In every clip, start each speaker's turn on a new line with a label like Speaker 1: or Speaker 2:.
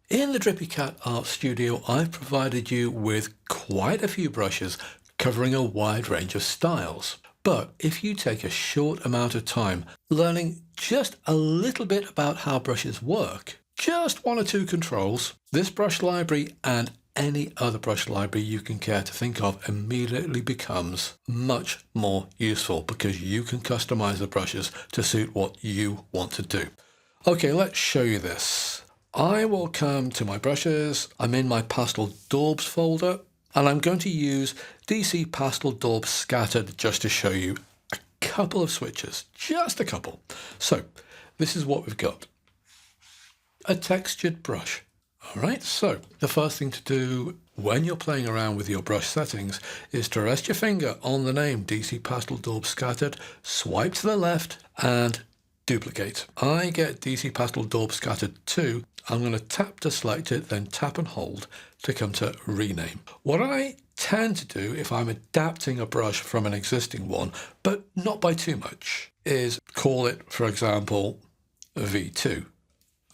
Speaker 1: In the Drippy Cat Art Studio, I've provided you with quite a few brushes covering a wide range of styles. But if you take a short amount of time learning just a little bit about how brushes work, just one or two controls, this brush library and any other brush library you can care to think of immediately becomes much more useful because you can customize the brushes to suit what you want to do. Okay, let's show you this. I will come to my brushes. I'm in my pastel daubs folder and I'm going to use DC Pastel Daubs Scattered just to show you a couple of switches, just a couple. So this is what we've got. A textured brush. All right, so the first thing to do when you're playing around with your brush settings is to rest your finger on the name DC Pastel Daubs Scattered, swipe to the left and duplicate. I get DC Pastel Daubs Scattered 2. I'm going to tap to select it, then tap and hold to come to rename. What I tend to do if I'm adapting a brush from an existing one, but not by too much, is call it, for example, V2.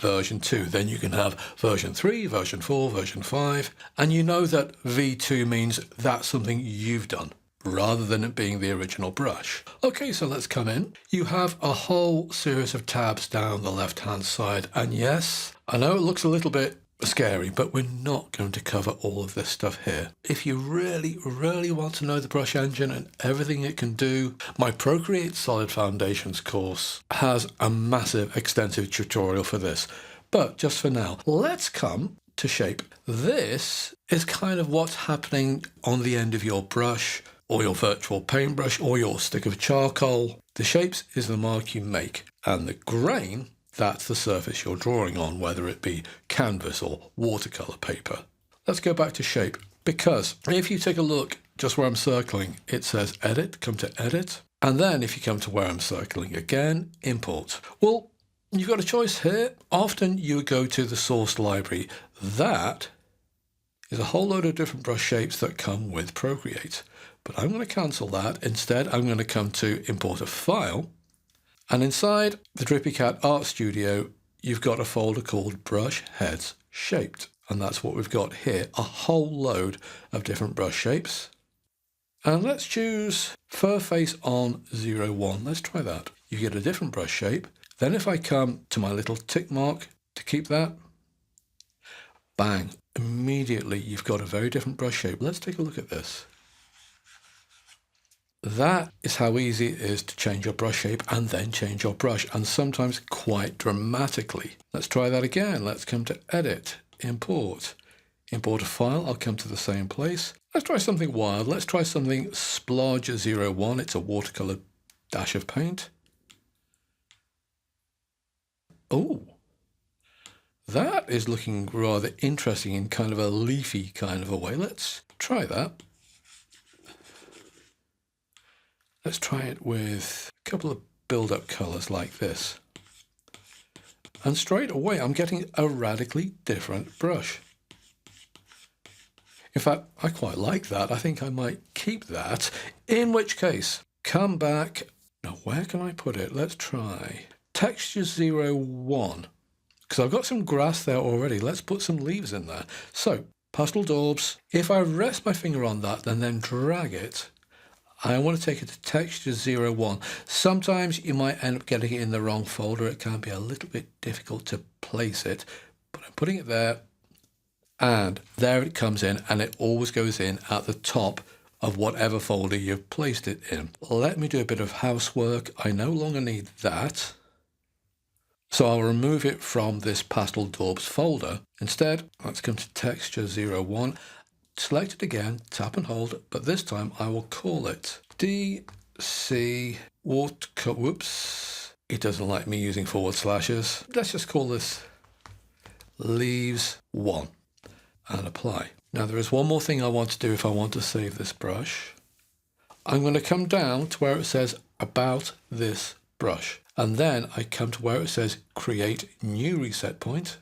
Speaker 1: Version 2, then you can have version 3, version 4, version 5, and you know that V2 means that's something you've done rather than it being the original brush. Okay, so let's come in. You have a whole series of tabs down the left hand side, and yes, I know it looks a little bit scary, but we're not going to cover all of this stuff here. If you really want to know the brush engine and everything it can do, my Procreate Solid Foundations course has a massive extensive tutorial for this. But just for now, let's come to shape. This is kind of what's happening on the end of your brush or your virtual paintbrush or your stick of charcoal. The shapes is the mark you make, and the grain, that's the surface you're drawing on, whether it be canvas or watercolour paper. Let's go back to shape, because if you take a look just where I'm circling, it says edit, come to edit. And then if you come to where I'm circling again, import. Well, you've got a choice here. Often you would go to the source library. That is a whole load of different brush shapes that come with Procreate. But I'm going to cancel that. Instead, I'm going to come to import a file. And inside the Drippy Cat Art Studio, you've got a folder called Brush Heads Shaped. And that's what we've got here, a whole load of different brush shapes. And let's choose Fur Face on 01. Let's try that. You get a different brush shape. Then if I come to my little tick mark to keep that, bang, immediately you've got a very different brush shape. Let's take a look at this. That is how easy it is to change your brush shape and then change your brush, and sometimes quite dramatically. Let's try that again. Let's come to Edit, Import. Import a file. I'll come to the same place. Let's try something wild. Let's try something Splodge 01. It's a watercolour dash of paint. Oh, that is looking rather interesting in kind of a leafy kind of a way. Let's try that. Let's try it with a couple of build-up colours like this. And straight away, I'm getting a radically different brush. In fact, I quite like that. I think I might keep that. In which case, come back. Now, where can I put it? Let's try Texture 01. Because I've got some grass there already. Let's put some leaves in there. So, Pastel Daubs. If I rest my finger on that and then drag it, I want to take it to Texture 01. Sometimes you might end up getting it in the wrong folder. It can be a little bit difficult to place it, but I'm putting it there, and there it comes in, and it always goes in at the top of whatever folder you've placed it in. Let me do a bit of housework. I no longer need that, so I'll remove it from this Pastel Daubs folder. Instead, let's come to Texture 01. Select it again, tap and hold, but this time I will call it DC whoops, it doesn't like me using forward slashes. Let's just call this Leaves 1 and apply. Now there is one more thing I want to do if I want to save this brush. I'm going to come down to where it says About This Brush, and then I come to where it says Create New Reset Point.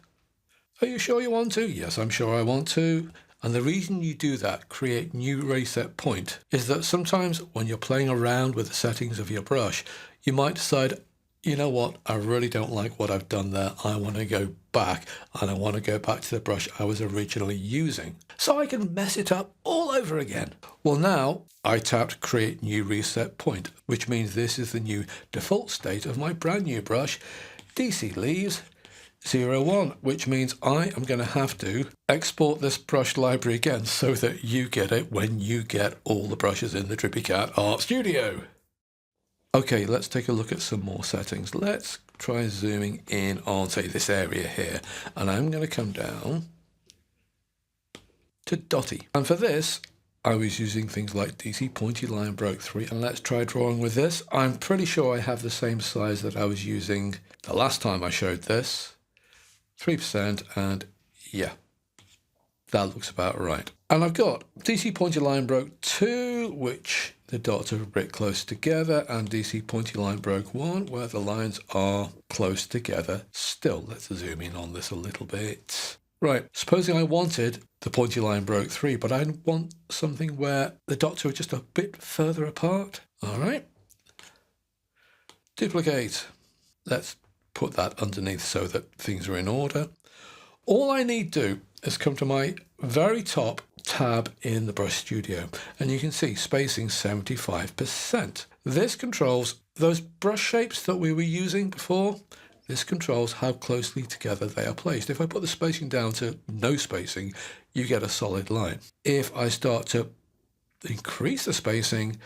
Speaker 1: Are you sure you want to? Yes, I'm sure I want to. And the reason you do that, create new reset point, is that sometimes when you're playing around with the settings of your brush, you might decide, you know what, I really don't like what I've done there. I want to go back, and I want to go back to the brush I was originally using so I can mess it up all over again. Well, now I tapped Create New Reset Point, which means this is the new default state of my brand new brush, DC Leaves 01, which means I am going to have to export this brush library again so that you get it when you get all the brushes in the Drippy Cat Art Studio. Okay, let's take a look at some more settings. Let's try zooming in on, say, this area here. And I'm going to come down to Dotty. And for this, I was using things like DC Pointy Line Broke 3. And let's try drawing with this. I'm pretty sure I have the same size that I was using the last time I showed this. 3%, and yeah, that looks about right. And I've got DC Pointy Line Broke 2, which the dots are a bit close together, and DC Pointy Line Broke 1, where the lines are close together still. Let's zoom in on this a little bit. Right, supposing I wanted the Pointy Line Broke 3, but I want something where the dots are just a bit further apart. All right. Duplicate. Let's put that underneath so that things are in order. All I need to do is come to my very top tab in the Brush Studio, and you can see spacing 75%. This controls those brush shapes that we were using before. This controls how closely together they are placed. If I put the spacing down to no spacing, you get a solid line. If I start to increase the spacing,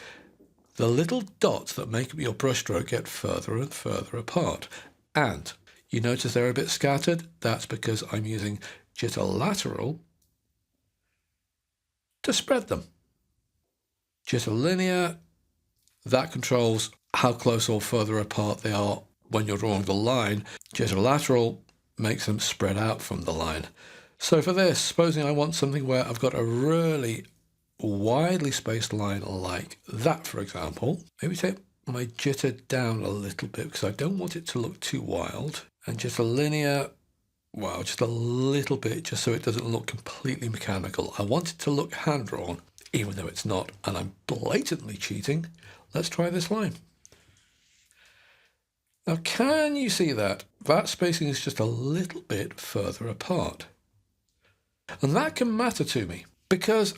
Speaker 1: the little dots that make up your brush stroke get further and further apart. And you notice they're a bit scattered. That's because I'm using jitter lateral to spread them. Jitter linear, that controls how close or further apart they are when you're drawing the line. Jitter lateral makes them spread out from the line. So for this, supposing I want something where I've got a really widely spaced line like that, for example, maybe take my jitter down a little bit because I don't want it to look too wild, and jitter linear, well, just a little bit, just so it doesn't look completely mechanical. I want it to look hand-drawn, even though it's not, and I'm blatantly cheating. Let's try this line. Now, can you see that? That spacing is just a little bit further apart. And that can matter to me, because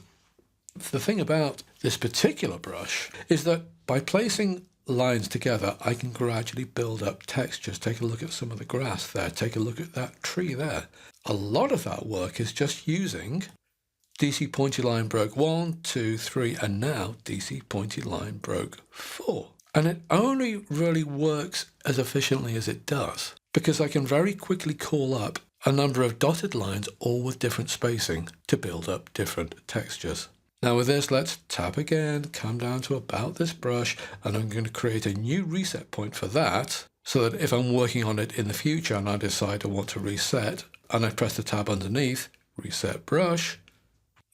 Speaker 1: the thing about this particular brush is that by placing lines together, I can gradually build up textures. Take a look at some of the grass there. Take a look at that tree there. A lot of that work is just using DC Pointy Line Broke 1, 2, 3, and now DC Pointy Line Broke 4. And it only really works as efficiently as it does because I can very quickly call up a number of dotted lines, all with different spacing, to build up different textures. Now with this, let's tap again, come down to about this brush, and I'm going to create a new reset point for that, so that if I'm working on it in the future and I decide I want to reset, and I press the tab underneath, reset brush,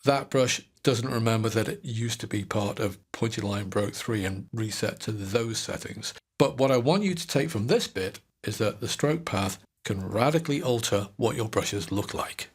Speaker 1: that brush doesn't remember that it used to be part of Pointy Line Broke 3 and reset to those settings. But what I want you to take from this bit is that the stroke path can radically alter what your brushes look like.